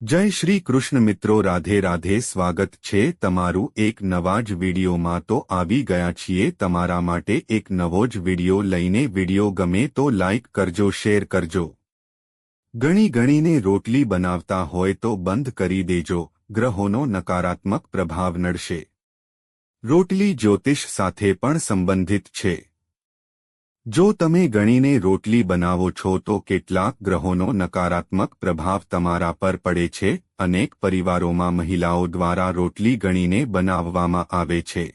જય શ્રી કૃષ્ણ મિત્રો, રાધે રાધે. સ્વાગત છે તમારું એક નવા જ વિડીયોમાં. તો આવી ગયા છીએ તમારા માટે એક નવો જ વિડીયો લઈને. વિડીયો ગમે તો લાઇક કરજો, શેર કરજો. ગણીને રોટલી બનાવતા હોય તો બંધ કરી દેજો, ગ્રહોનો નકારાત્મક પ્રભાવ નડશે. રોટલી જ્યોતિષ સાથે પણ સંબંધિત છે. જો તમે ગણીને રોટલી બનાવો છો તો કેટલાક ગ્રહોનો નકારાત્મક પ્રભાવ તમારા પર પડે છે. અનેક પરિવારોમાં મહિલાઓ દ્વારા રોટલી ગણીને બનાવવામાં આવે છે.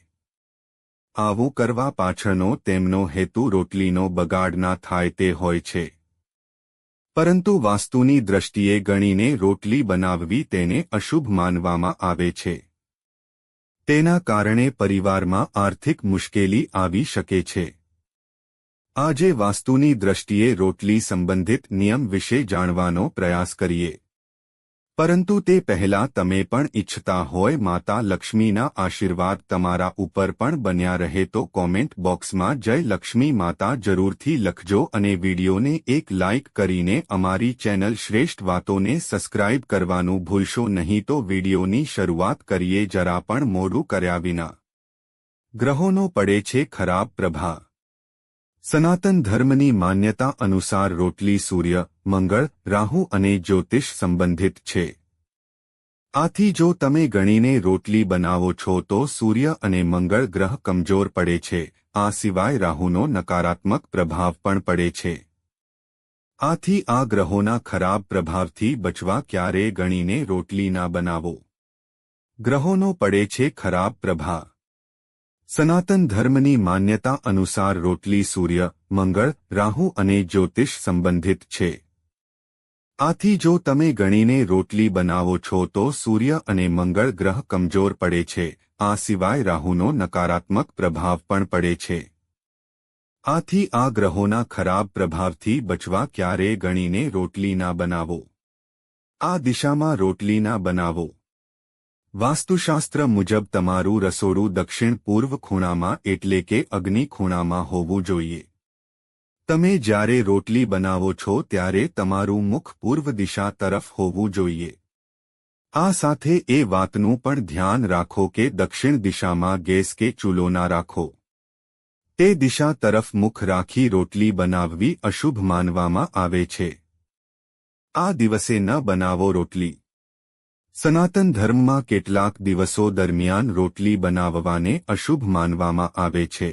આવું કરવા પાછળનો તેમનો હેતુ રોટલીનો બગાડ ના થાય તે હોય છે. પરંતુ વાસ્તુની દ્રષ્ટિએ ગણીને રોટલી બનાવવી તેને અશુભ માનવામાં આવે છે. તેના કારણે પરિવારમાં આર્થિક મુશ્કેલી આવી શકે છે. આજે વાસ્તુની દ્રષ્ટિએ રોટલી સંબંધિત નિયમ વિશે જાણવાનો પ્રયાસ કરીએ. પરંતુ તે પહેલાં તમે પણ ઈચ્છતા હોય માતા લક્ષ્મીના આશીર્વાદ તમારા ઉપર પણ બન્યા રહે તો કોમેન્ટ બોક્સમાં જય લક્ષ્મી માતા જરૂરથી લખજો અને વિડીયોને એક લાઇક કરીને અમારી ચેનલ શ્રેષ્ઠ વાતોને સબસ્ક્રાઇબ કરવાનું ભૂલશો નહીં. તો વિડીયોની શરૂઆત કરીએ જરા પણ મોડું કર્યા વિના. ગ્રહોનો પડે છે ખરાબ પ્રભાવ. સનાતન ધર્મની માન્યતા અનુસાર રોટલી સૂર્ય, મંગળ, રાહુ અને જ્યોતિષ સંબંધિત છે. આથી જો તમે ગણીને રોટલી બનાવો છો તો સૂર્ય અને મંગળ ગ્રહ કમજોર પડે છે. આ સિવાય રાહુનો નકારાત્મક પ્રભાવ પણ પડે છે. આથી આ ગ્રહોના ખરાબ પ્રભાવથી બચવા ક્યારેય ગણીને રોટલી ના બનાવો. ગ્રહોનો પડે છે ખરાબ પ્રભાવ. સનાતન ધર્મની માન્યતા અનુસાર રોટલી સૂર્ય, મંગળ, રાહુ અને જ્યોતિષ સંબંધિત છે. આથી જો તમે ગણીને રોટલી બનાવો છો તો સૂર્ય અને મંગળ ગ્રહ કમજોર પડે છે. આ સિવાય રાહુનો નકારાત્મક પ્રભાવ પણ પડે છે. આથી આ ગ્રહોના ખરાબ પ્રભાવથી બચવા ક્યારેય ગણીને રોટલી ના બનાવો. આ દિશામાં રોટલી ના બનાવો. વાસ્તુશાસ્ત્ર મુજબ તમારું રસોડું દક્ષિણ પૂર્વ ખૂણામાં એટલે કે અગ્નિ ખૂણામાં હોવું જોઈએ. તમે જ્યારે રોટલી બનાવો છો ત્યારે તમારું મુખ પૂર્વ દિશા તરફ હોવું જોઈએ. આ સાથે એ વાતનું પણ ધ્યાન રાખો કે દક્ષિણ દિશામાં ગેસ કે ચૂલો ના રાખો. તે દિશા તરફ મુખ રાખી રોટલી બનાવવી અશુભ માનવામાં આવે છે. આ દિવસે ન બનાવો રોટલી. સનાતન ધર્મમાં કેટલાક દિવસો દરમિયાન રોટલી બનાવવાને અશુભ માનવામાં આવે છે.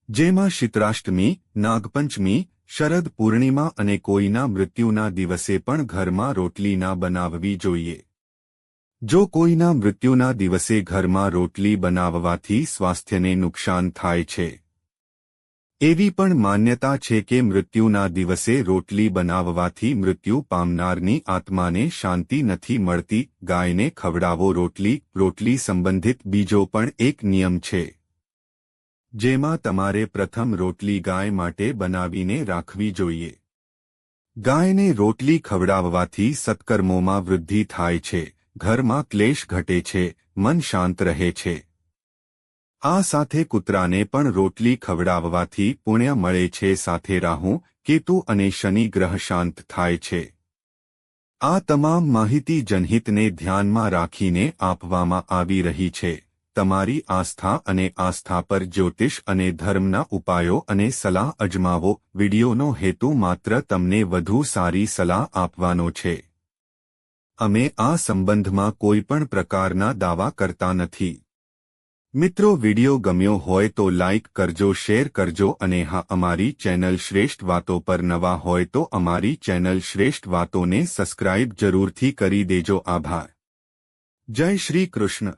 જેમાં શીતળાષ્ટમી, નાગપંચમી, શરદ પૂર્ણિમા અને કોઈના મૃત્યુના દિવસે પણ ઘરમાં રોટલી ના બનાવવી જોઈએ. જો કોઈના મૃત્યુના દિવસે ઘરમાં રોટલી બનાવવાથી સ્વાસ્થ્યને નુકસાન થાય છે. એવી પણ માન્યતા છે કે મૃત્યુના દિવસે રોટલી બનાવવાથી મૃત્યુ પામનારની આત્માને શાંતિ નથી મળતી. ગાયને ખવડાવો રોટલી સંબંધિત બીજો પણ એક નિયમ છે. જેમાં તમારે પ્રથમ રોટલી ગાય માટે બનાવીને રાખવી જોઈએ. ગાયને રોટલી ખવડાવવાથી સત્કર્મોમાં વૃદ્ધિ થાય છે, ઘરમાં ક્લેશ ઘટે છે, મન શાંત રહે છે. આ સાથે કૂતરાને પણ રોટલી ખવડાવવાથી પુણ્ય મળે છે. સાથે રાહુ, કેતુ અને શનિ ગ્રહ શાંત થાય છે. આ તમામ માહિતી જનહિતને ધ્યાનમાં રાખીને આપવામાં આવી રહી છે. તમારી આસ્થા અને આસ્થા પર જ્યોતિષ અને ધર્મના ઉપાયો અને સલાહ અજમાવો. વિડીયોનો હેતુ માત્ર તમને વધુ સારી સલાહ આપવાનો છે. અમે આ સંબંધમાં કોઈ પણ પ્રકારના દાવા કરતા નથી. મિત્રો, વિડીયો ગમ્યો હોય તો લાઇક કરજો, શેર કરજો અને હા, અમારી ચેનલ શ્રેષ્ઠ વાતો પર નવા હોય તો અમારી ચેનલ શ્રેષ્ઠ વાતોને સબસ્ક્રાઇબ જરૂરથી કરી દેજો. આભાર. જય શ્રી કૃષ્ણ.